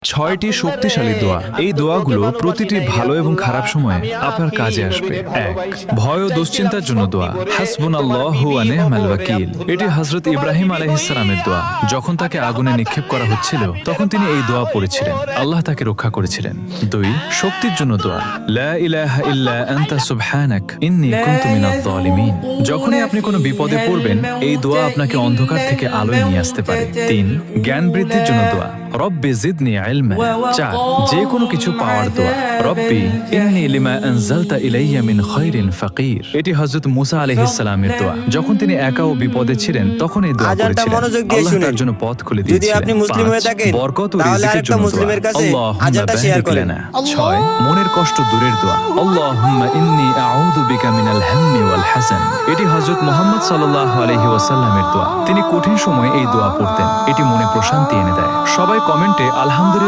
ছয়টি শক্তিশালী দোয়া। এই দোয়াগুলো প্রতিটি ভালো এবং খারাপ সময়ে আপনার কাজে আসবে। ১. ভয় ও দুশ্চিন্তার জন্য দোয়া। হাসবুনাল্লাহু ওয়া নি'মাল ওয়াকিল। এটি হযরত ইব্রাহিম আলাইহিস সালামের দোয়া। যখন তাকে আগুনে নিক্ষেপ করা হচ্ছিল তখন তিনি এই দোয়া পড়েছিলেন, আল্লাহ তাকে রক্ষা করেছিলেন। ২. শক্তির জন্য দোয়া। লা ইলাহা ইল্লা আনতা সুবহানাক ইন্নী কুনতু মিনাজ জালিমিন। যখনই আপনি কোনো বিপদে পড়বেন এই দোয়া আপনাকে অন্ধকার থেকে আলোয় নিয়ে আসতে পারে। ৩. জ্ঞান বৃদ্ধির জন্য দোয়া। রব্বি জিদনি ইলমা। ৪. যে কোনো কিছু পাওয়ার দোয়া। রব্বি ইন্নী লিমা আনজালতা ইলাইয়া মিন খায়রিন ফাকির। এটি হযরত মুসা আলাইহিস সালামের দোয়া। যখন তিনি একা ও বিপদে ছিলেন তখন এই দোয়া আজানটা করেছিলেন, মনোযোগ দিয়ে আল্লাহ শুনেন। তার জন্য পথ খুলে যদি দিয়েছিলেন। আপনি মুসলিম ৫. হয়ে থাকেন বরকত ও তাহলে রিজিকের আরেকটা জন্য মুসলিমের দোয়া। কাছে আল্লাহুম্মা আজানটা শেয়ার বারিক করেন। লানা। ৬. মনের কষ্ট দূরের দোয়া। আল্লাহুম্মা ইন্নী আউযু বিকা মিনাল হাম্মি ওয়াল হাযান। এটি হযরত মুহাম্মদ সাল্লাল্লাহু আলাইহি ওয়াসাল্লামের দোয়া। তিনি কঠিন সময়ে এই দোয়া পড়তেন। এটি মনে প্রশান্তি এনে দেয়। সবাই কমেন্টে আলহামদুলিল্লাহ